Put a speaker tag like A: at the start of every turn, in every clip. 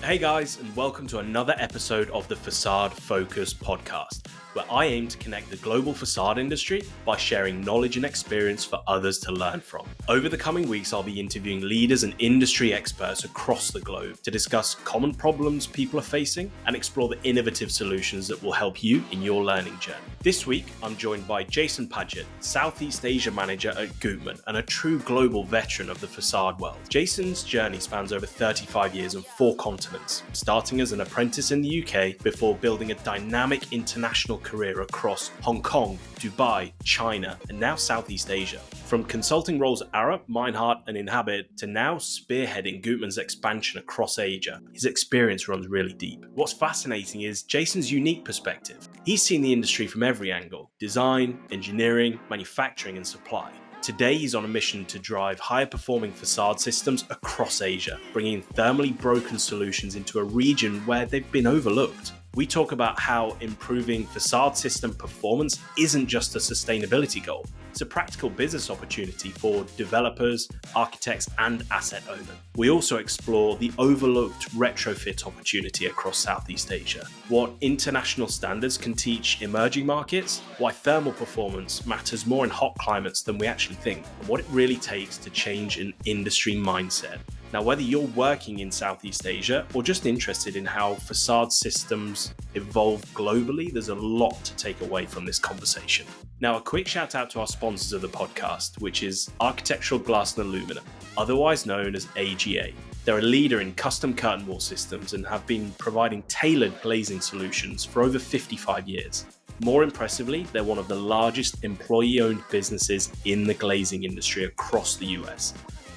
A: Hey guys, and welcome to another episode of the Facade Focus podcast, where I aim to connect the global facade industry by sharing knowledge and experience for others to learn from. Over the coming weeks, I'll be interviewing leaders and industry experts across the globe to discuss common problems people are facing and explore the innovative solutions that will help you in your learning journey. This week, I'm joined by Jason Paget, Southeast Asia Manager at Gutmann and a true global veteran of the facade world. Jason's journey spans over 35 years and 4 continents, starting as an apprentice in the UK before building a dynamic international career across Hong Kong, Dubai, China, and now Southeast Asia. From consulting roles at Arup, Meinhardt, and Inhabit to now spearheading Gutmann's expansion across Asia, his experience runs really deep. What's fascinating is Jason's unique perspective. He's seen the industry from every angle: design, engineering, manufacturing, and supply. Today, he's on a mission to drive higher performing facade systems across Asia, bringing thermally broken solutions into a region where they've been overlooked. We talk about how improving facade system performance isn't just a sustainability goal. It's a practical business opportunity for developers, architects, and asset owners. We also explore the overlooked retrofit opportunity across Southeast Asia, what international standards can teach emerging markets, why thermal performance matters more in hot climates than we actually think, and what it really takes to change an industry mindset. Now, whether you're working in Southeast Asia or just interested in how facade systems evolve globally, there's a lot to take away from this conversation. Now, a quick shout out to our sponsors of the podcast, which is Architectural Glass and Aluminum, otherwise known as AGA. They're a leader in custom curtain wall systems and have been providing tailored glazing solutions for over 55 years. More impressively, they're one of the largest employee-owned businesses in the glazing industry across the US,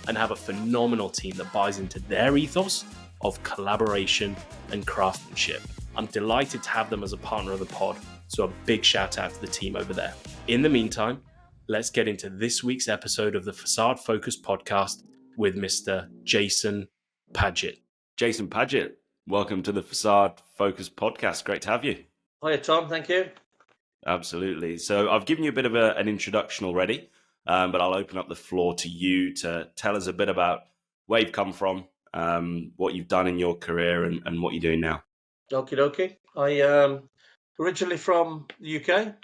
A: and have a phenomenal team that buys into their ethos of collaboration and craftsmanship. I'm delighted to have them as a partner of the pod, so a big shout out to the team over there. In the meantime, let's get into this week's episode of the Facade Focus podcast with Mr. Jason Paget. Jason Paget, welcome to the Facade Focus podcast. Great to have you.
B: Hiya, Tom. Thank you.
A: Absolutely. So I've given you a bit of an introduction already. But I'll open up the floor to you to tell us a bit about where you've come from, what you've done in your career, and what you're doing now.
B: Okie dokie. I originally from the UK.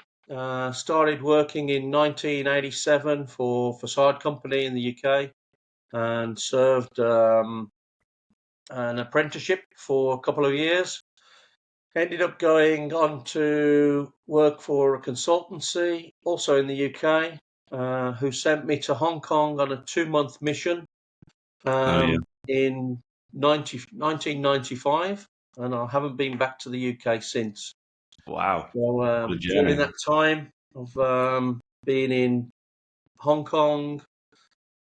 B: Started working in 1987 for Facade Company in the UK and served an apprenticeship for a couple of years. Ended up going on to work for a consultancy, also in the UK. Who sent me to Hong Kong on a 2-month mission in 1995, and I haven't been back to the UK since.
A: Wow.
B: So during that time, I've been in Hong Kong,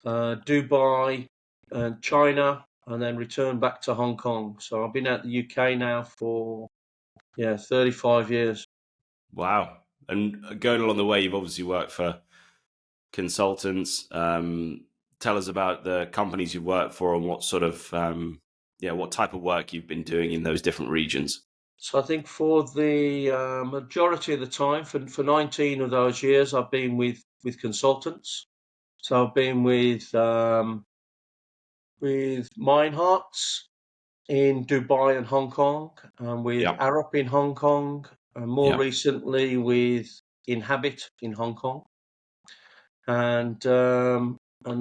B: Dubai, and China, and then returned back to Hong Kong. So I've been at the UK now for 35 years.
A: Wow. And going along the way, you've obviously worked for consultants. Tell us about the companies you've worked for and what sort of what type of work you've been doing in those different regions.
B: So I think for the majority of the time, for 19 of those years, I've been with consultants. So I've been with Meinhardt in Dubai and Hong Kong, and with Arup in Hong Kong, and more recently with Inhabit in Hong Kong. And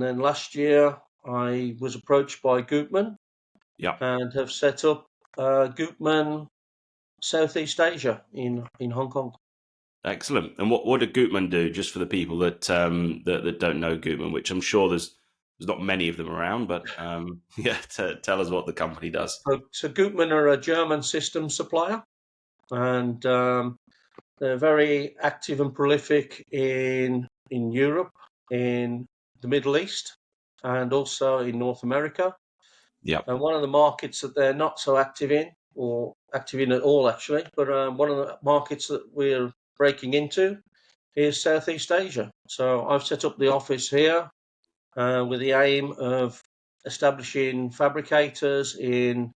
B: then last year I was approached by Gutmann and have set up Gutmann Southeast Asia in Hong Kong.
A: Excellent. And what did Gutmann do, just for the people that don't know Gutmann, which I'm sure there's not many of them around, but tell us what the company does.
B: So Gutmann are a German system supplier, and they're very active and prolific in Europe, in the Middle East, and also in North America.
A: Yeah.
B: And one of the markets that they're not so active in, or active in at all actually, but one of the markets that we're breaking into is Southeast Asia. So I've set up the office here with the aim of establishing Fabricators in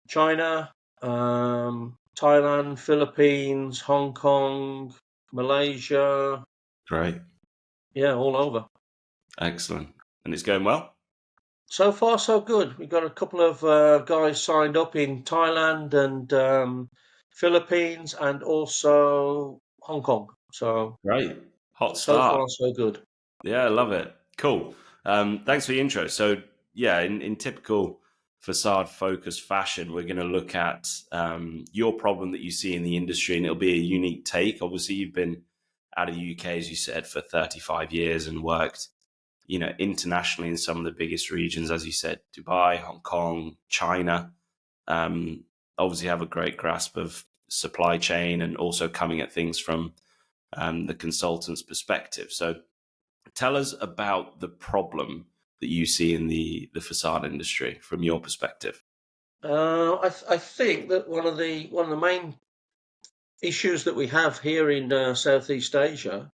B: China, Thailand, Philippines, Hong Kong, Malaysia.
A: Great.
B: Yeah, all over.
A: Excellent. And it's going well?
B: So far, so good. We've got a couple of guys signed up in Thailand and Philippines and also Hong Kong. So
A: Great. Hot
B: so
A: start.
B: far, so good.
A: Yeah, I love it. Cool. Thanks for the intro. So, yeah, in typical facade focused fashion, we're going to look at your problem that you see in the industry, and it'll be a unique take. Obviously, you've been out of the UK, as you said, for 35 years and worked, internationally in some of the biggest regions, as you said, Dubai, Hong Kong, China. Um, Obviously, have a great grasp of supply chain and also coming at things from the consultant's perspective. So, tell us about the problem that you see in the facade industry from your perspective.
B: I think that one of the main issues that we have here in Southeast Asia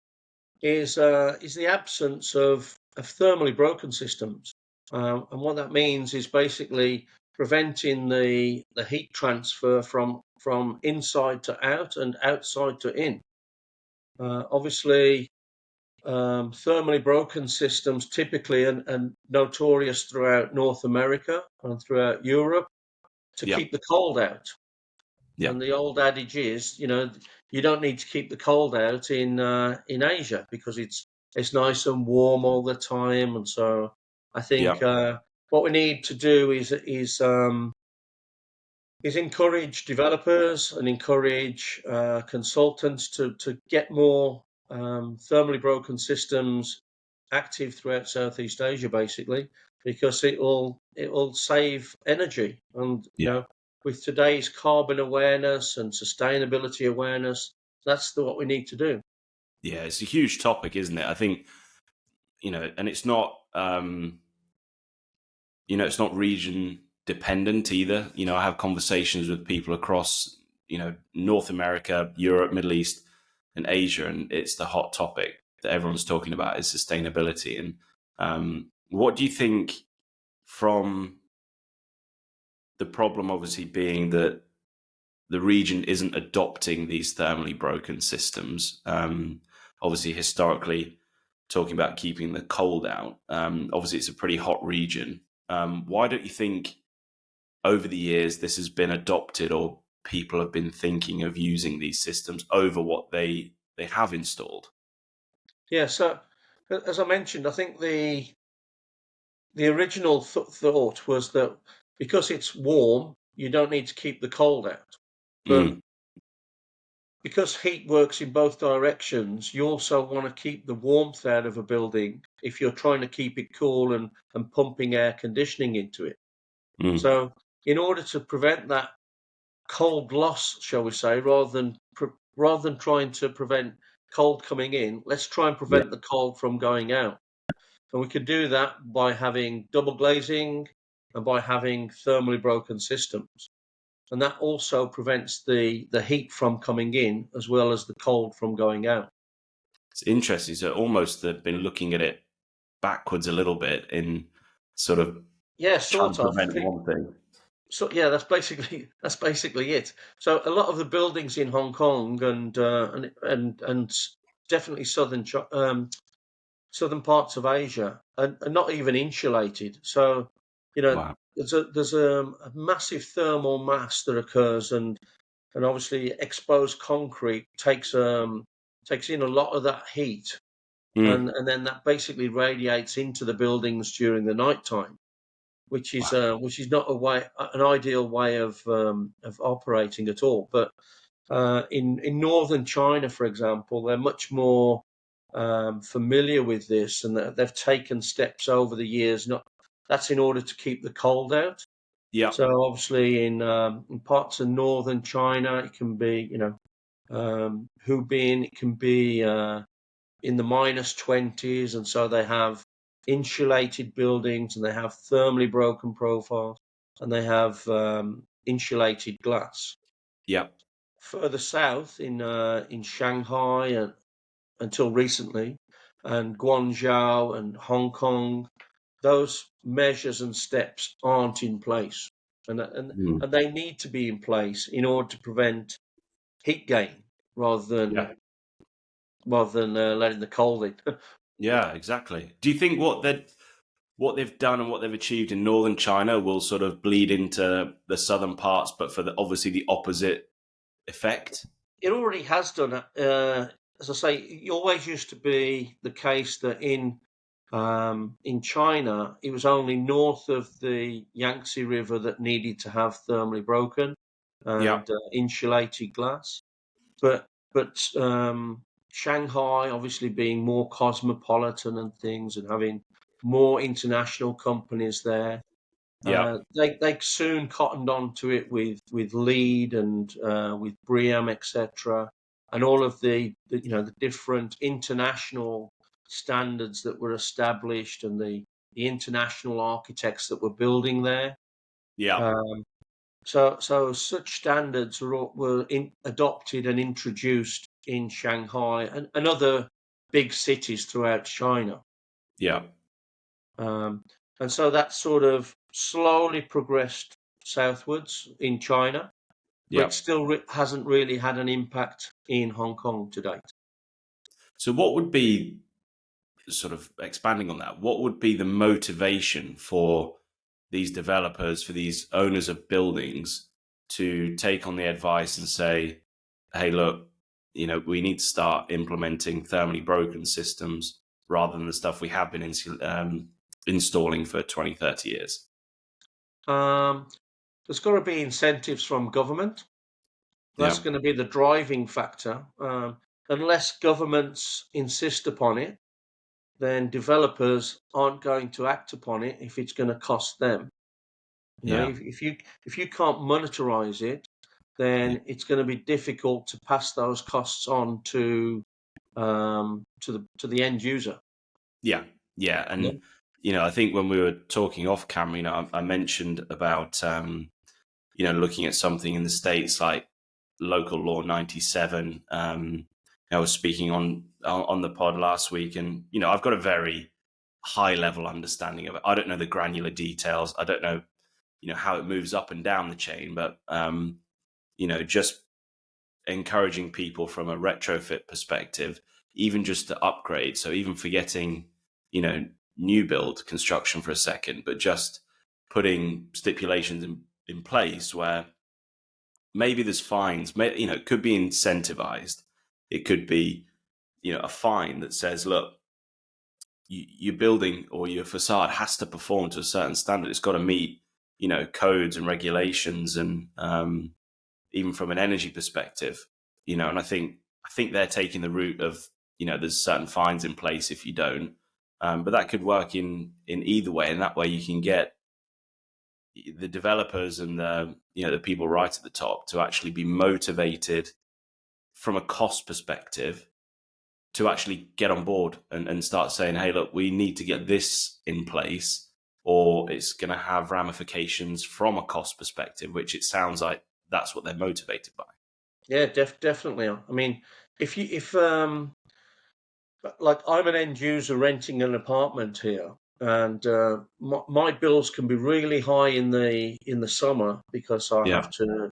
B: is the absence of thermally broken systems, and what that means is basically preventing the heat transfer from inside to out and outside to in. Obviously, thermally broken systems typically and notorious throughout North America and throughout Europe to
A: Yeah,
B: keep the cold out.
A: yeah,
B: And the old adage is, you don't need to keep the cold out in Asia because it's nice and warm all the time. And so I
A: yeah,
B: think what we need to do is encourage developers and encourage consultants to get more thermally broken systems active throughout Southeast Asia, basically, because it will save energy. And
A: yeah,
B: with today's carbon awareness and sustainability awareness, that's what we need to do.
A: yeah. It's a huge topic, isn't it? I think and it's not region dependent either. I have conversations with people across North America, Europe, Middle East, and Asia, and it's the hot topic that everyone's talking about is sustainability. And what do you think from the problem obviously being that the region isn't adopting these thermally broken systems. Obviously, historically, talking about keeping the cold out, obviously, it's a pretty hot region. Why don't you think over the years this has been adopted or people have been thinking of using these systems over what they have installed?
B: Yeah. So as I mentioned, I think the original thought was that because it's warm, you don't need to keep the cold out. But
A: Mm,
B: because heat works in both directions, you also want to keep the warmth out of a building if you're trying to keep it cool and pumping air conditioning into it.
A: mm,
B: So, in order to prevent that cold loss, shall we say, rather than trying to prevent cold coming in, let's try and
A: yeah,
B: prevent the cold from going out. And we could do that by having double glazing and by having thermally broken systems. And that also prevents the heat from coming in as well as the cold from going out.
A: it's interesting. So almost they've been looking at it backwards a little bit in sort of
B: Yeah,
A: trying
B: sort
A: to
B: of.
A: prevent one thing.
B: So yeah, that's basically it. So a lot of the buildings in Hong Kong and definitely southern parts of Asia are not even insulated. So you know
A: Wow.
B: there's a massive thermal mass that occurs, and obviously exposed concrete takes in a lot of that heat,
A: Mm,
B: and then that basically radiates into the buildings during the night time,
A: wow.
B: which is not an ideal way of operating at all. But in northern China, for example, they're much more familiar with this, and they've taken steps over the years. Not That's in order to keep the cold out.
A: Yeah.
B: So obviously, in parts of northern China, it can be Hubei, it can be in the -20s, and so they have insulated buildings, and they have thermally broken profiles, and they have insulated glass.
A: Yeah.
B: Further south in Shanghai and until recently, and Guangzhou and Hong Kong, those measures and steps aren't in place, and and
A: Mm,
B: and they need to be in place in order to prevent heat gain rather than
A: yeah.
B: rather than letting the cold in.
A: Yeah, exactly. Do you think what that what they've done and what they've achieved in northern China will sort of bleed into the southern parts, but for obviously the opposite effect.
B: It already has done it. As I say, it always used to be the case that in China, it was only north of the Yangtze River that needed to have thermally broken
A: Yeah,
B: and insulated glass. But Shanghai, obviously being more cosmopolitan and things, and having more international companies there,
A: yeah,
B: they soon cottoned on to it with LEED and with BREEAM, etc., and all of the different international standards that were established and the international architects that were building there.
A: yeah,
B: Um, so such standards were adopted and introduced in Shanghai and other big cities throughout China.
A: yeah,
B: Um, and so that sort of slowly progressed southwards in China, but
A: yeah.
B: still hasn't really had an impact in Hong Kong to date.
A: So, what would be, sort of expanding on that, what would be the motivation for these developers, for these owners of buildings to take on the advice and say, hey, look, we need to start implementing thermally broken systems rather than the stuff we have been installing for 20, 30 years?
B: Um, there's got to be incentives from government. That's
A: Yeah,
B: going to be the driving factor. Unless governments insist upon it, then developers aren't going to act upon it if it's going to cost them.
A: yeah,
B: If you can't monetize it,
A: yeah,
B: then it's going to be difficult to pass those costs on to the end user.
A: yeah, yeah.
B: Yeah.
A: And, I think when we were talking off camera, I mentioned about, looking at something in the States like local law 97. I was speaking on the pod last week, and I've got a very high level understanding of it. I don't know the granular details. I don't know how it moves up and down the chain, but just encouraging people from a retrofit perspective, even just to upgrade. So even forgetting new build construction for a second, but just putting stipulations in place where maybe there's fines. It could be incentivized. It could be, a fine that says, look, your building or your facade has to perform to a certain standard. It's got to meet, codes and regulations, and even from an energy perspective, and I think they're taking the route of, there's certain fines in place if you don't. But that could work in either way, and that way you can get the developers and the people right at the top to actually be motivated from a cost perspective to actually get on board and start saying, hey, look, we need to get this in place, or it's going to have ramifications from a cost perspective, which it sounds like that's what they're motivated by.
B: Yeah, definitely. I mean, if like I'm an end user renting an apartment here, and my bills can be really high in the summer because I
A: Yeah,
B: have to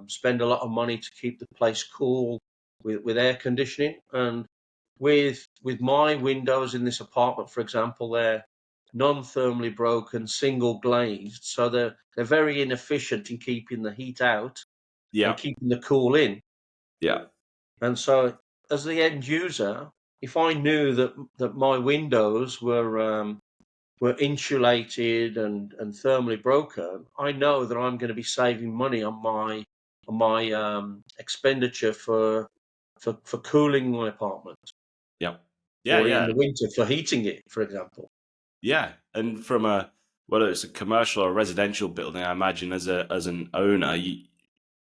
B: spend a lot of money to keep the place cool with air conditioning. And with my windows in this apartment, for example, they're non-thermally broken, single glazed, so they're very inefficient in keeping the heat out and
A: yeah,
B: keeping the cool in.
A: yeah,
B: And so, as the end user, if I knew that my windows were insulated and thermally broken, I know that I'm going to be saving money on my expenditure for cooling my apartment,
A: yeah, yeah,
B: or in
A: yeah,
B: the winter for heating it, for example.
A: yeah. And from whether it's a commercial or residential building, I imagine as an owner,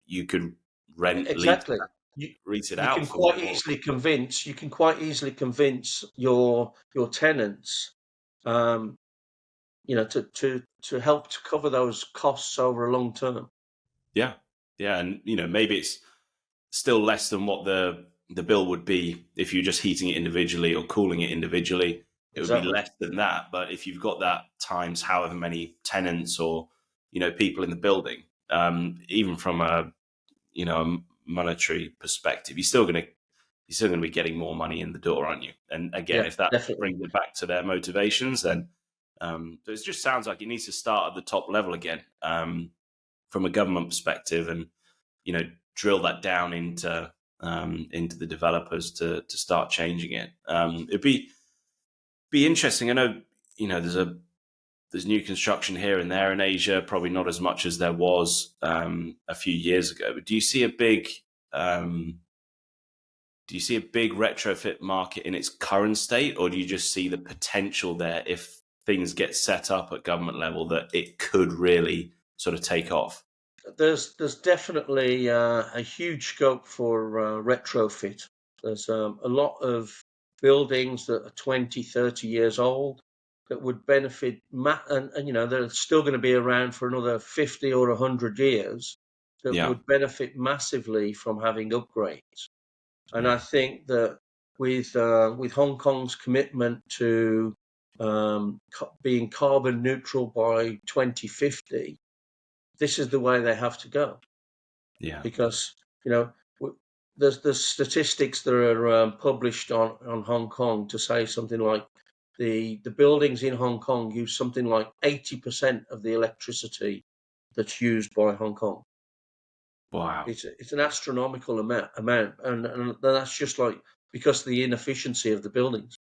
A: you could rent lease
B: Exactly. You
A: lease it
B: you
A: out
B: can
A: for
B: quite
A: for
B: easily convince your tenants, um, to help to cover those costs over a long term.
A: yeah, yeah, and maybe it's still less than what the bill would be if you're just heating it individually or cooling it individually. It would be
B: Exactly.
A: less than that. But if you've got that times however many tenants or people in the building, even from a monetary perspective, you're still gonna be getting more money in the door, aren't you? And again,
B: Yeah,
A: if that
B: definitely.
A: brings it back to their motivations, then So it just sounds like it needs to start at the top level again, from a government perspective, and drill that down into the developers to start changing it. It'd be interesting. I know there's new construction here and there in Asia, probably not as much as there was a few years ago. But do you see a big retrofit market in its current state, or do you just see the potential there if things get set up at government level that it could really sort of take off?
B: There's definitely a huge scope for retrofit. There's a lot of buildings that are 20, 30 years old that would benefit, and they're still going to be around for another 50 or 100 years, that
A: Yeah,
B: would benefit massively from having upgrades. And I
A: yeah,
B: think that with Hong Kong's commitment to being carbon neutral by 2050, this is the way they have to go,
A: yeah.
B: because you know there's statistics that are published on Hong Kong to say something like the buildings in Hong Kong use something like 80% of the electricity that's used by Hong Kong.
A: Wow.
B: It's an astronomical amount, and that's just like because of the inefficiency of the buildings.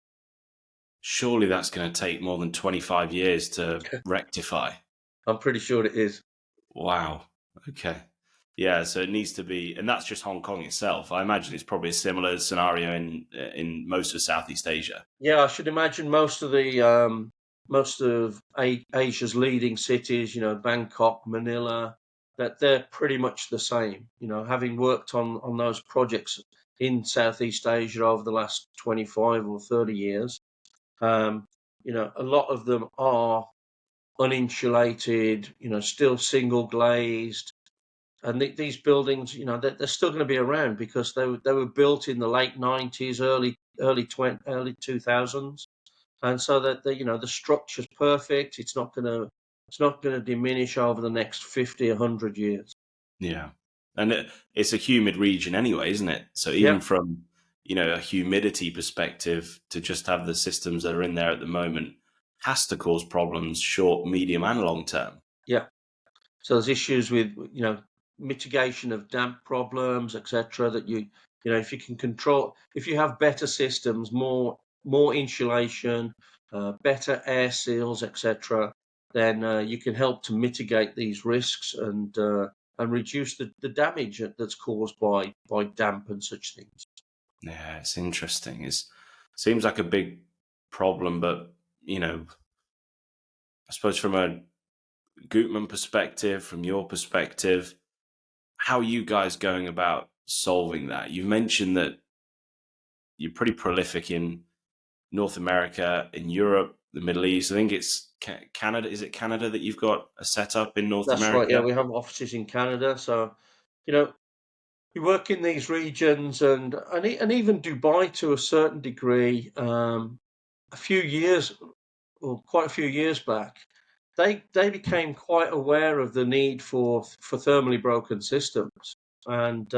A: Surely that's going to take more than 25 years to rectify.
B: I'm pretty sure it is.
A: Wow. Okay. Yeah, so it needs to be, and that's just Hong Kong itself. I imagine it's probably a similar scenario in most of Southeast Asia.
B: Yeah, I should imagine most of Asia's leading cities, Bangkok, Manila, that they're pretty much the same. Having worked on those projects in Southeast Asia over the last 25 or 30 years, a lot of them are uninsulated, still single glazed. And these buildings, they're still going to be around because they were built in the late 90s, early 2000s, and so that the structure's perfect. It's not going to diminish over the next 50, 100 years.
A: Yeah. And it's a humid region anyway, isn't it? So even
B: Yeah,
A: from, a humidity perspective, to just have the systems that are in there at the moment has to cause problems short, medium, and long term.
B: yeah. So there's issues with mitigation of damp problems, etc. That if you can control, if you have better systems, more insulation, better air seals, etc., then you can help to mitigate these risks and reduce the damage that's caused by damp and such things.
A: Yeah, it's interesting. It seems like a big problem, but I suppose from a Gutmann perspective, from your perspective, how are you guys going about solving that? You mentioned that you're pretty prolific in North America, in Europe, the Middle East. I think it's Canada. Is it Canada that you've got a setup in North
B: That's right. Yeah,
A: America?
B: we have offices in Canada, so you know we work in these regions, and even Dubai to a certain degree. A few years, or quite a few years back, they became quite aware of the need for thermally broken systems, and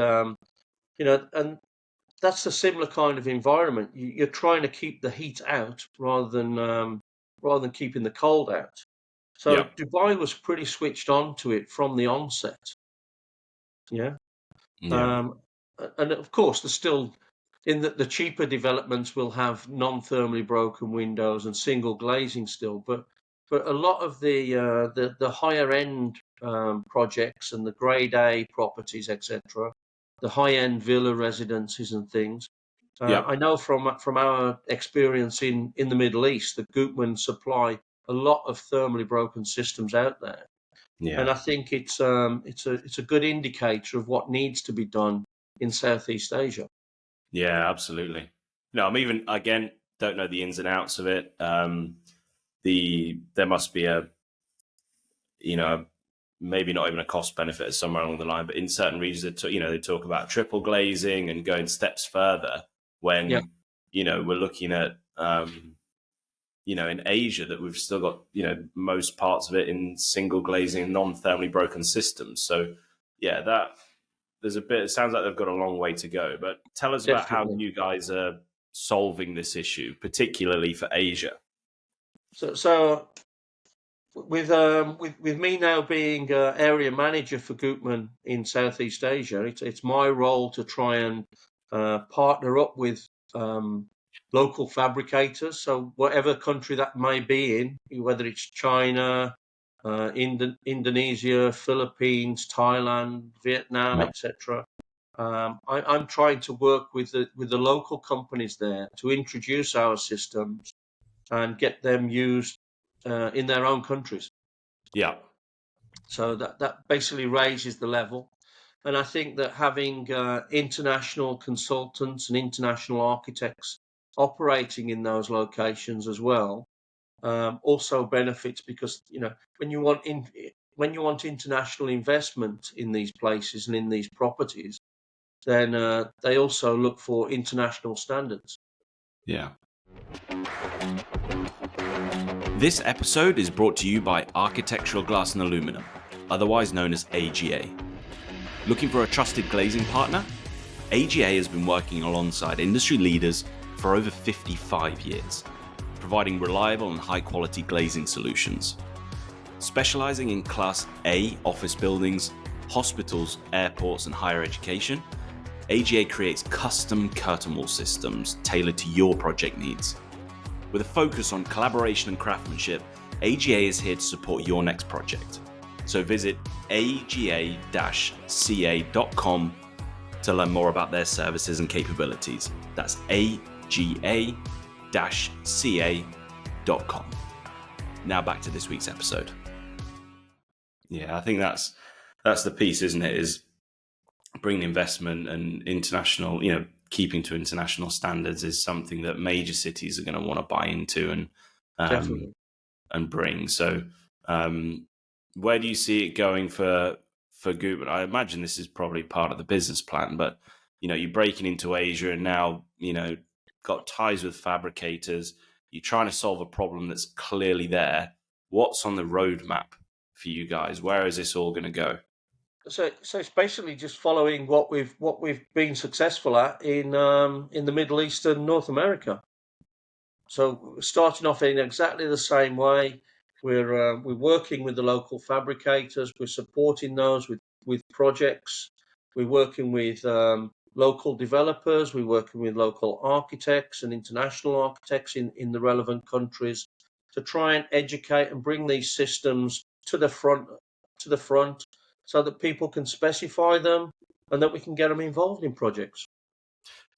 B: that's a similar kind of environment. You're trying to keep the heat out rather than keeping the cold out. So
A: Yeah,
B: Dubai was pretty switched on to it from the onset. Yeah.
A: yeah,
B: Um, and of course, there's still in the cheaper developments will have non-thermally broken windows and single glazing still, but a lot of the higher end projects and the grade A properties, etc., the high end villa residences and things.
A: yeah,
B: I know from our experience in the Middle East that Gutmann supply a lot of thermally broken systems out there, and
A: yeah,
B: I think it's a good indicator of what needs to be done in Southeast Asia.
A: yeah. Absolutely. No, I'm even again don't know the ins and outs of it. There must be a you know maybe not even a cost benefit somewhere along the line, but in certain regions, they talk about triple glazing and going steps further
B: Yeah,
A: when we're looking at in Asia that we've still got most parts of it in single glazing, non-thermally broken systems. So yeah, that there's a bit. It sounds like they've got a long way to go. But tell us about how
B: definitely.
A: you guys are solving this issue, particularly for Asia.
B: So with me now being area manager for Gutmann in Southeast Asia, it's my role to try and partner up with local fabricators. So whatever country that may be in, whether it's China, Indonesia, Philippines, Thailand, Vietnam,
A: Yeah.
B: etc. I'm trying to work with the local companies there to introduce our systems and get them used in their own countries.
A: Yeah.
B: So that basically raises the level. And I think that having international consultants and international architects operating in those locations as well also benefits, because when you want international investment in these places and in these properties, then they also look for international standards.
A: Yeah. This episode is brought to you by Architectural Glass and Aluminum, otherwise known as AGA. Looking for a trusted glazing partner? AGA has been working alongside industry leaders for over 55 years, providing reliable and high-quality glazing solutions. Specializing in Class A office buildings, hospitals, airports, and higher education, AGA creates custom curtain wall systems tailored to your project needs. With a focus on collaboration and craftsmanship, AGA is here to support your next project. So visit aga-ca.com to learn more about their services and capabilities. That's aga-ca.com. Now back to this week's episode. Yeah, I think that's the piece, isn't it? Is bringing investment and international, keeping to international standards is something that major cities are going to want to buy into
B: Definitely.
A: and bring. So, where do you see it going for Gutmann? I imagine this is probably part of the business plan, but you're breaking into Asia and now got ties with fabricators. You're trying to solve a problem that's clearly there. What's on the roadmap for you guys? Where is this all going to go?
B: So it's basically just following what we've been successful at in the Middle East and North America. So starting off in exactly the same way, we're working with the local fabricators. We're supporting those with projects. We're working with local developers. We're working with local architects and international architects in the relevant countries to try and educate and bring these systems to the front so that people can specify them and that we can get them involved in projects.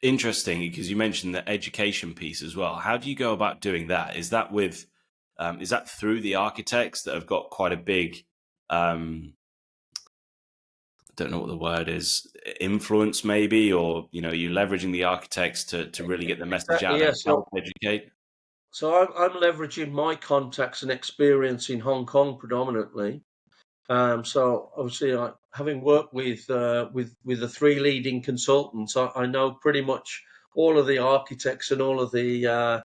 A: Interesting, because you mentioned the education piece as well. How do you go about doing that? Is that is that through the architects that have got quite a big, I don't know what the word is, influence maybe, or you leveraging the architects to really get the message
B: Exactly,
A: out and
B: yes.
A: help educate?
B: So I'm leveraging my contacts and experience in Hong Kong predominantly. So obviously, having worked with the three leading consultants, I know pretty much all of the architects and all of the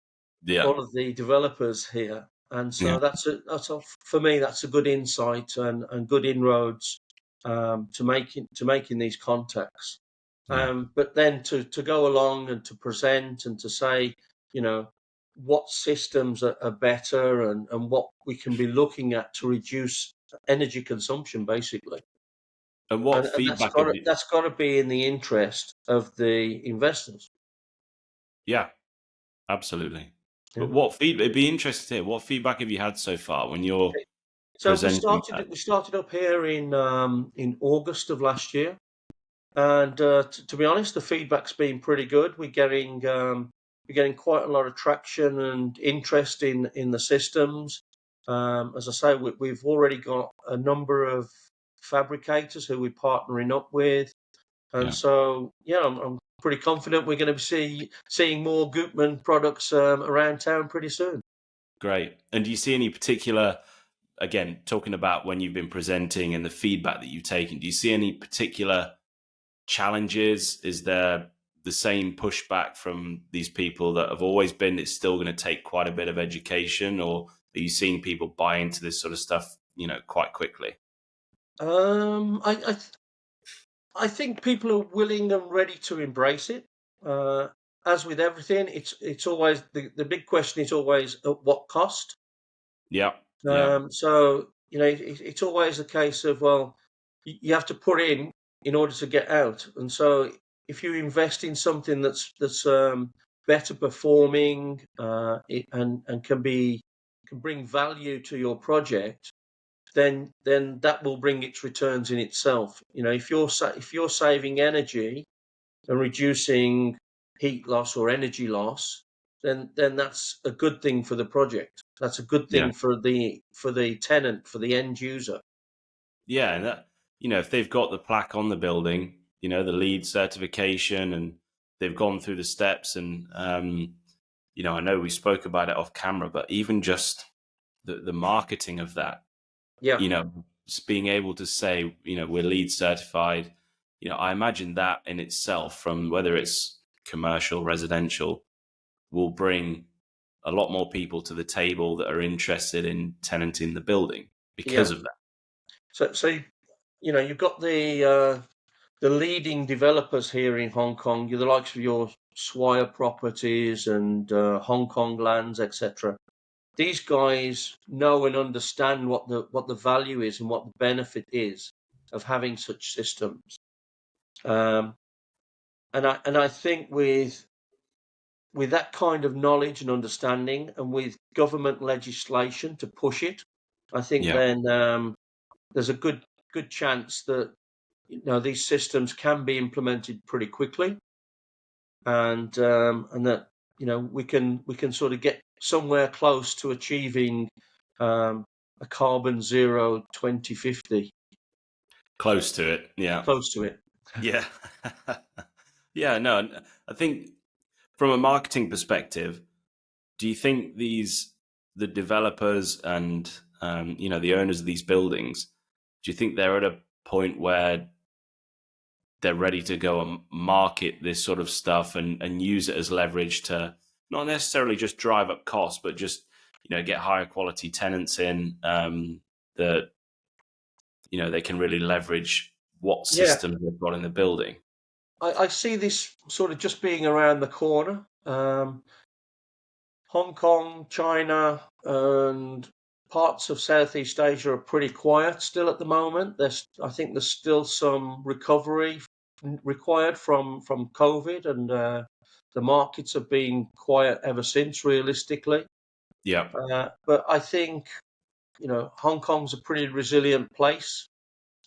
A: Yeah,
B: developers here. And
A: yeah,
B: so for me, that's a good insight and good inroads to making these contacts.
A: yeah.
B: But then to go along and to present and to say, you know, what systems are better and what we can be looking at to reduce energy consumption, basically.
A: And what
B: And
A: feedback have you?
B: that's got to be in the interest of the investors.
A: Yeah, absolutely.
B: Yeah.
A: But what feedback? It'd be interesting to hear. What feedback have you had so far when you're
B: So
A: presenting that?
B: we started up here in August of last year, and to be honest, the feedback's been pretty good. We're getting quite a lot of traction and interest in the systems. As I say, we've already got a number of fabricators who we're partnering up with, and
A: Yeah,
B: so yeah, I'm pretty confident we're going to be seeing more Gutmann products around town pretty soon.
A: great. And do you see any particular? Again, talking about when you've been presenting and the feedback that you've taken, do you see any particular challenges? Is there the same pushback from these people that have always been, it's still going to take quite a bit of education, or are you seeing people buy into this sort of stuff, quite quickly?
B: Um, I, I I think people are willing and ready to embrace it. Uh, as with everything, it's always the big question is always at what cost.
A: Yeah. Yeah.
B: So it's always a case of, well, you have to put in order to get out. And so if you invest in something that's better performing, and can bring value to your project, then that will bring its returns in itself. If you're saving energy and reducing heat loss or energy loss, then that's a good thing for the project. That's a good
A: Yeah.
B: thing for the tenant, for the end user.
A: Yeah, and that, if they've got the plaque on the building, the LEED certification, and they've gone through the steps, and I know we spoke about it off camera, but even just the marketing of that,
B: Yeah,
A: being able to say, we're LEED certified, I imagine that in itself, from whether it's commercial, residential, will bring a lot more people to the table that are interested in tenanting the building because
B: yeah.
A: of that.
B: So you've got the leading developers here in Hong Kong. You're the likes of your Swire Properties and Hong Kong Lands, etc. These guys know and understand what the value is and what the benefit is of having such systems. Um, and I think with that kind of knowledge and understanding, and with government legislation to push it, I think
A: Yeah.
B: then there's a good chance that these systems can be implemented pretty quickly, and that we can sort of get somewhere close to achieving a carbon zero 2050,
A: Close to it. Yeah.
B: close to it.
A: Yeah. Yeah, no, I think from a marketing perspective, do you think the developers and the owners of these buildings, do you think they're at a point where they're ready to go and market this sort of stuff and use it as leverage to not necessarily just drive up costs, but just get higher quality tenants in, that they can really leverage what
B: Yeah,
A: systems they've got in the building?
B: I see this sort of just being around the corner. Hong Kong, China, and parts of Southeast Asia are pretty quiet still at the moment. I think there's still some recovery required from COVID, and the markets have been quiet ever since, realistically.
A: Yeah.
B: But I think Hong Kong's a pretty resilient place,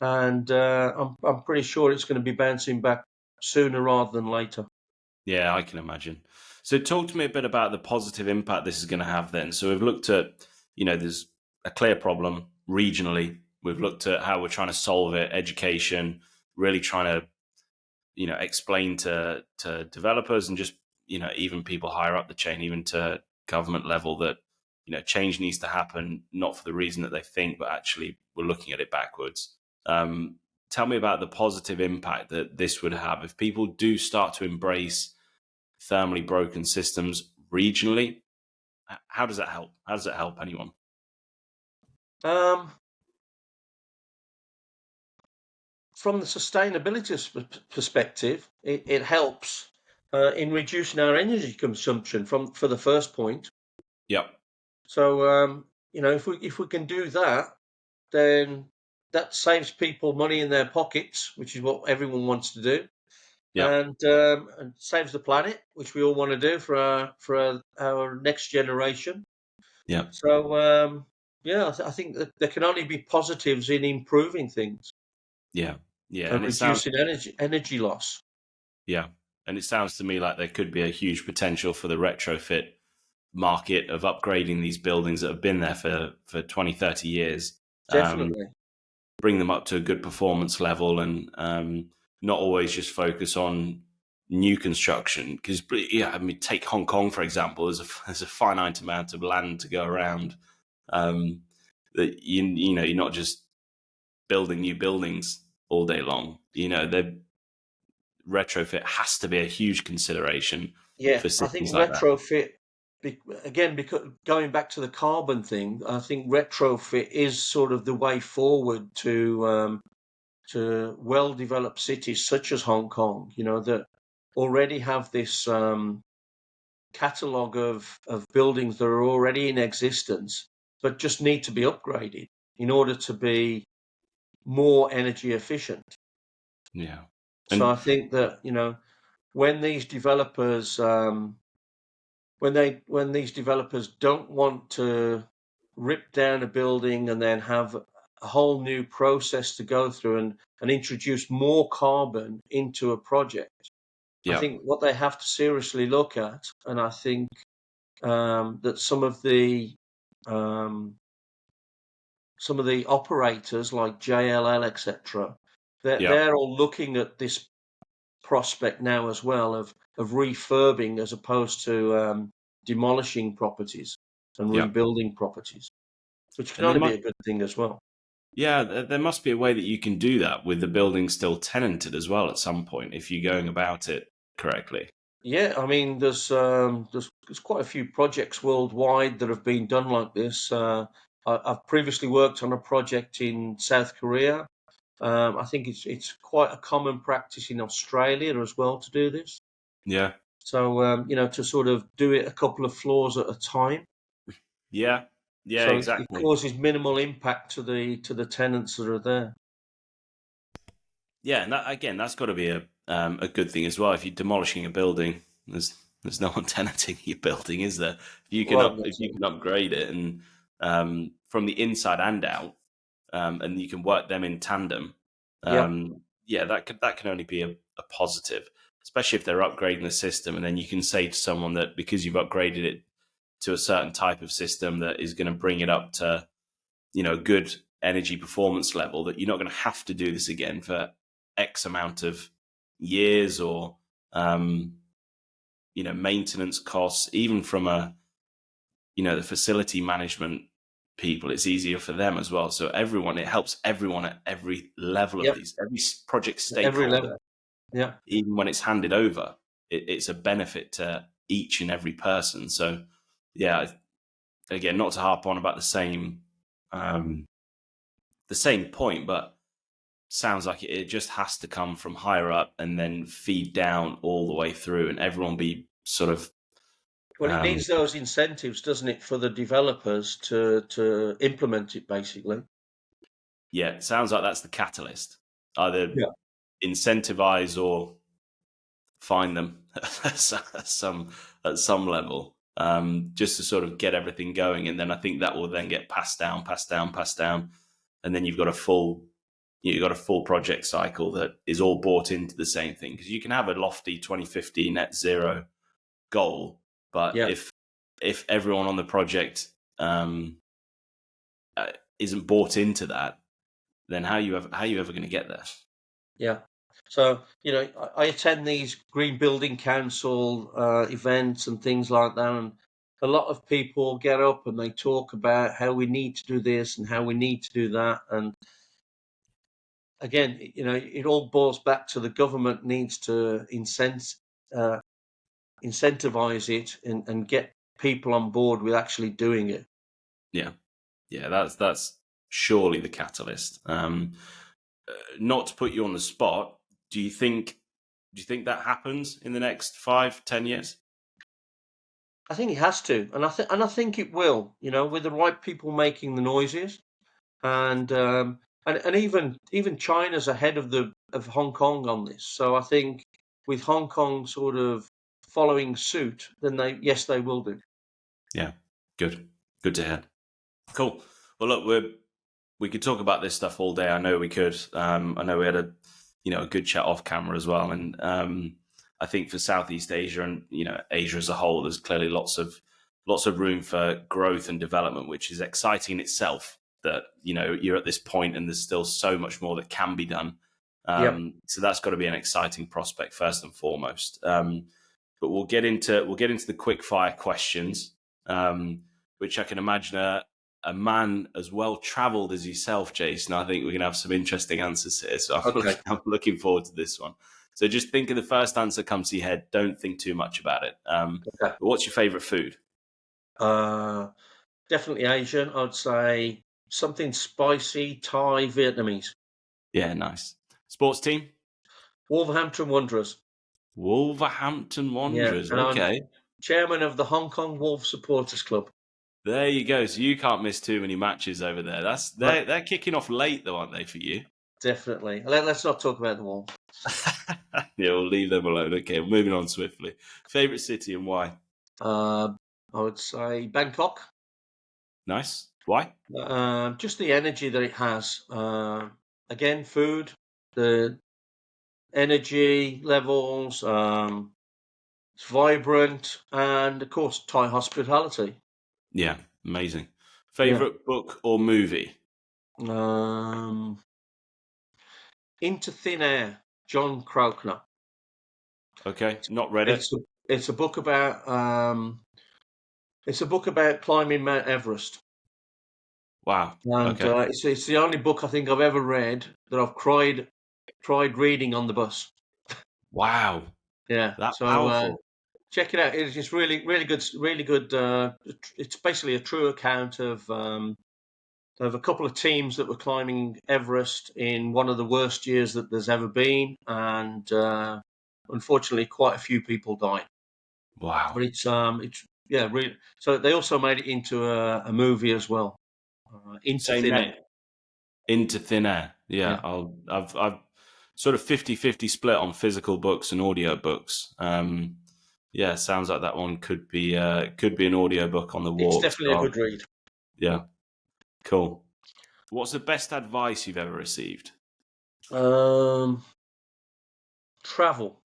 B: and I'm pretty sure it's going to be bouncing back sooner rather than later.
A: Yeah, I can imagine. So, talk to me a bit about the positive impact this is going to have then. So, we've looked at, there's a clear problem regionally. We've looked at how we're trying to solve it, education, really trying to, explain to developers and just, even people higher up the chain, even to government level, that, change needs to happen, not for the reason that they think, but actually we're looking at it backwards. Um, Tell me about the positive impact that this would have if people do start to embrace thermally broken systems regionally. How does that help? How does it help anyone?
B: Um, from the sustainability perspective, it helps in reducing our energy consumption for the first point.
A: Yep.
B: So if we can do that, then that saves people money in their pockets, which is what everyone wants to do,
A: Yep.
B: and saves the planet, which we all want to do for our next generation.
A: Yep.
B: So yeah, I think that there can only be positives in improving things
A: Yeah. Yeah.
B: and
A: And it sounds,
B: reducing energy loss.
A: yeah. And it sounds to me like there could be a huge potential for the retrofit market of upgrading these buildings that have been there for 20, 30 years.
B: Definitely.
A: Bring them up to a good performance level, and not always just focus on new construction. Because, yeah, I mean, take Hong Kong, for example, there's a finite amount of land to go around. Um, that you're not just building new buildings all day long. The retrofit has to be a huge consideration
B: Yeah,
A: for
B: I think
A: systems like that.
B: retrofit, again, because going back to the carbon thing, I think retrofit is sort of the way forward to well-developed cities such as Hong Kong. That already have this catalogue of buildings that are already in existence, but just need to be upgraded in order to be more energy efficient.
A: Yeah.
B: So
A: And
B: I think that, when these developers when these developers don't want to rip down a building and then have a whole new process to go through and introduce more carbon into a project, I
A: yeah,
B: think what they have to seriously look at, and I think that um, some of the operators like JLL, etc.,
A: yeah,
B: they're all looking at this prospect now as well of refurbing as opposed to demolishing properties and
A: yeah.
B: rebuilding properties, which can
A: And there
B: only be
A: must,
B: a good thing as well.
A: yeah, there must be a way that you can do that with the building still tenanted as well at some point if you're going about it correctly.
B: Yeah, I mean, there's quite a few projects worldwide that have been done like this. I've previously worked on a project in South Korea. I think it's quite a common practice in Australia as well to do this.
A: Yeah,
B: So to sort of do it a couple of floors at a time,
A: yeah, yeah,
B: so it
A: exactly.
B: causes minimal impact to the tenants that are there.
A: Yeah, and that, again, that's got to be a good thing as well. If you're demolishing a building, there's no one tenanting your building, is there?
B: Well,
A: If
B: that's
A: you
B: it.
A: can upgrade it and from the inside and out, and you can work them in tandem.
B: Yeah,
A: Yeah, that can only be a positive, especially if they're upgrading the system, and then you can say to someone that because you've upgraded it to a certain type of system that is going to bring it up to good energy performance level, that you're not going to have to do this again for X amount of years or maintenance costs, even from the facility management people, it's easier for them as well. So it helps everyone at every level of
B: yeah,
A: every project
B: every
A: stakeholder,
B: level. Yeah,
A: even when it's handed over, it's a benefit to each and every person. So yeah, again, not to harp on about um, the same point, but sounds like it just has to come from higher up and then feed down all the way through, and everyone be sort of
B: well, it
A: um,
B: needs those incentives, doesn't it, for the developers to implement it, basically.
A: yeah. It sounds like that's the catalyst. Either
B: Yeah,
A: incentivize or fine them at some level, just to sort of get everything going, and then I think that will then get passed down, passed down, passed down, and then you've got a full project cycle that is all bought into the same thing, because you can have a lofty 2050 net zero goal, but
B: yeah,
A: if everyone on the project um, uh, isn't bought into that, then how are you ever going to get there?
B: yeah. So I attend these Green Building Council events and things like that, and a lot of people get up and they talk about how we need to do this and how we need to do that, and again, it all boils back to the government needs to uh, incentivize it and get people on board with actually doing it.
A: Yeah, yeah, that's surely the catalyst. Not to put you on the spot, do you think that happens in the next 5-10 years?
B: I think it has to, and I think it will. With the right people making the noises, and even China's ahead of Hong Kong on this. So I think with Hong Kong sort of following suit, then they will do.
A: Yeah, good to hear. Cool. Well, look, we could talk about this stuff all day. I know we could. I know we had a good chat off camera as well, and I think for Southeast Asia and Asia as a whole, there's clearly lots of room for growth and development, which is exciting in itself. That you're at this point, and there's still so much more that can be done.
B: Yep.
A: So that's got to be an exciting prospect first and foremost. But we'll get into the quick fire questions, which I can imagine a man as well travelled as yourself, Jason. I think we're going to have some interesting answers here. So
B: Okay.
A: I'm looking forward to this one. So just think of the first answer that comes to your head. Don't think too much about it.
B: Okay.
A: But what's your favourite food?
B: Uh, Definitely Asian. I'd say something spicy, Thai, Vietnamese.
A: Yeah, nice. Sports team?
B: Wolverhampton Wanderers.
A: Wolverhampton
B: Yeah,
A: Wanderers.
B: and I'm
A: Okay.
B: chairman of the Hong Kong Wolves Supporters Club.
A: There you go. So you can't miss too many matches over there. They're kicking off late though, aren't they, for you?
B: Definitely. Let's not talk about them all.
A: Yeah, we'll leave them alone. Okay, we're moving on swiftly. Favorite city and why?
B: I would say Bangkok.
A: Nice. Why?
B: Just the energy that it has. Again, food, the energy levels, it's vibrant, and of course, Thai hospitality.
A: Yeah, amazing.
B: Yeah.
A: Favorite book or movie?
B: Into Thin Air, John Kraukner.
A: Okay, not read it.
B: It's a book about climbing Mount Everest,
A: Wow.
B: and
A: Okay.
B: it's the only book I think I've ever read that I've cried reading on the bus.
A: Wow.
B: Yeah,
A: That
B: so
A: powerful.
B: check it out. It's just really good, really good. It's basically a true account of a couple of teams that were climbing Everest in one of the worst years that there's ever been, and unfortunately, quite a few people died.
A: Wow.
B: But it's yeah, really. So they also made it into a movie as well, Into
A: Same
B: Thin
A: name.
B: Air.
A: Into Thin Air. Yeah,
B: Yeah.
A: I've sort of 50-50 split on physical books and audio books. Yeah, sounds like that one could be an audio book on the
B: It's
A: walk.
B: definitely a
A: So
B: good read.
A: yeah, cool. What's the best advice you've ever received?
B: Travel.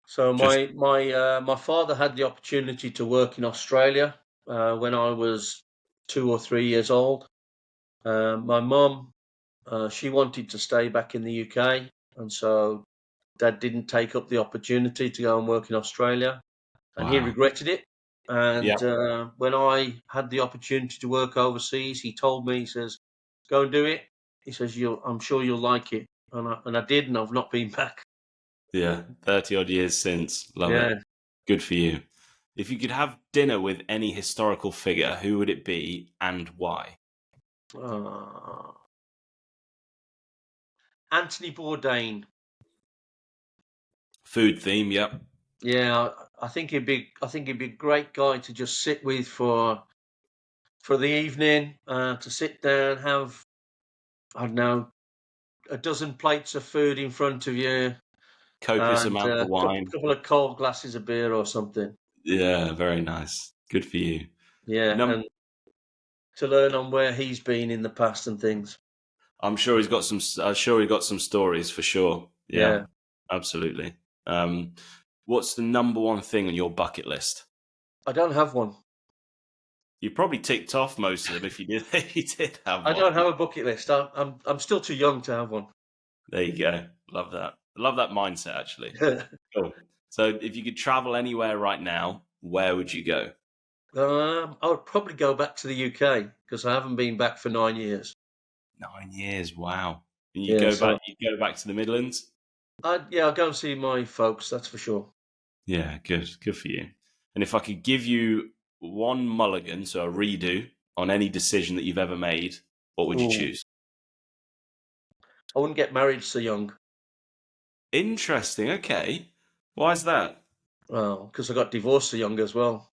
B: So
A: Just
B: my father had the opportunity to work in Australia when I was 2 or 3 years old. My mum, she wanted to stay back in the UK, and so Dad didn't take up the opportunity to go and work in Australia, and he
A: wow.
B: regretted it.
A: Yeah,
B: And when I had the opportunity to work overseas, he told me, he says, "Go and do it." He says, I'm sure you'll like it," and I did, and I've not been back.
A: yeah. 30 odd years since. Love it.
B: Yeah.
A: Good for you. If you could have dinner with any historical figure, who would it be and why?
B: Uh, Anthony Bourdain.
A: Food theme. Yep.
B: Yeah, I think he'd be a great guy to just sit with for the evening, to sit down, have, I don't know, a dozen plates of food in front of you,
A: Copious
B: and
A: amounts of
B: a
A: wine.
B: couple of cold glasses of beer or something.
A: Yeah, very nice. Good for you.
B: Yeah,
A: Num-
B: and to learn on where he's been in the past and things.
A: I'm sure he's got some. I'm sure he got some stories for sure. Yeah,
B: Yeah,
A: absolutely. Um, what's the number one thing on your bucket list?
B: I don't have one.
A: You probably ticked off most of them if you did. If you did have
B: I
A: one.
B: don't have a bucket list. I'm still too young to have one.
A: There you go. Love that. Love that mindset. Actually, cool. So, if you could travel anywhere right now, where would you go?
B: I would probably go back to the UK because I haven't been back for 9 years.
A: 9 years. Wow. And you
B: Yeah,
A: go back.
B: so
A: You go back to the Midlands.
B: I'll go and see my folks. That's for sure.
A: Yeah, good. Good for you. And if I could give you one mulligan, so a redo on any decision that you've ever made, what would you
B: Ooh,
A: choose?
B: I wouldn't get married so young.
A: Interesting. Okay. Why is that?
B: Well, because I got divorced so young as well.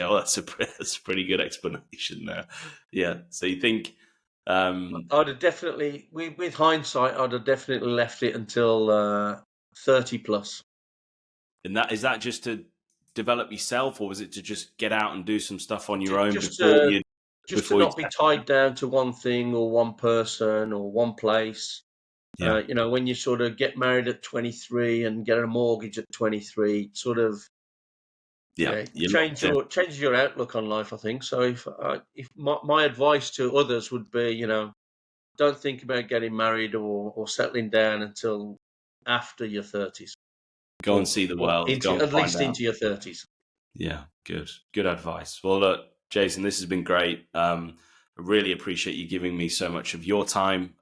A: Oh, that's a pretty good explanation there. Yeah. So you think, um,
B: I'd have definitely, with hindsight, I'd have definitely left it until 30 plus.
A: and that is that just to develop yourself, or was it to just get out and do some stuff on your own
B: Just just to
A: before you
B: not be
A: settle down?
B: tied down to one thing or one person or one place.
A: Yeah.
B: When you sort of get married at 23 and get a mortgage at 23, sort of,
A: Yeah. You're locked in.
B: changes your outlook on life, I think. So if my advice to others would be, don't think about getting married or settling down until after your 30s,
A: Go and see the
B: or
A: world. Go
B: into
A: and
B: at
A: find
B: least
A: out.
B: into your 30s.
A: Yeah, good. Good advice. Well, look, Jason, this has been great. I really appreciate you giving me so much of your time.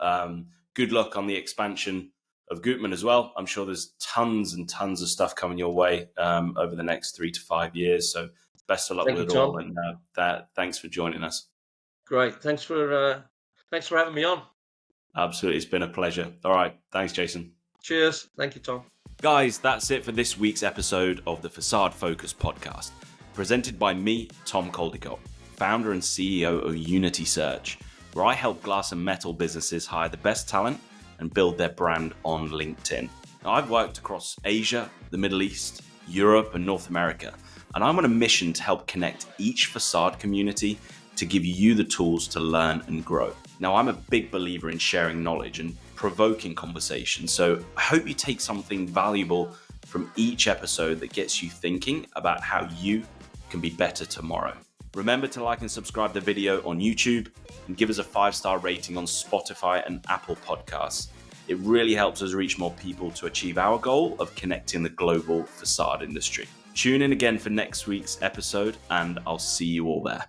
A: Good luck on the expansion of Gutmann as well. I'm sure there's tons and tons of stuff coming your way over the next 3 to 5 years. So best of luck
B: Thank
A: with
B: you,
A: it all.
B: Tom.
A: And thanks for joining us.
B: Great. Thanks for having me on.
A: Absolutely. It's been a pleasure. All right. Thanks, Jason.
B: Cheers. Thank you, Tom.
A: Guys, that's it for this week's episode of the Facade Focus podcast. presented by me, Tom Caldicott, founder and CEO of Unity Search, where I help glass and metal businesses hire the best talent and build their brand on LinkedIn. Now, I've worked across Asia, the Middle East, Europe, and North America, and I'm on a mission to help connect each facade community to give you the tools to learn and grow. Now, I'm a big believer in sharing knowledge and provoking conversation, so I hope you take something valuable from each episode that gets you thinking about how you can be better tomorrow. Remember to like and subscribe the video on YouTube and give us a 5-star rating on Spotify and Apple Podcasts. It really helps us reach more people to achieve our goal of connecting the global facade industry. Tune in again for next week's episode, and I'll see you all there.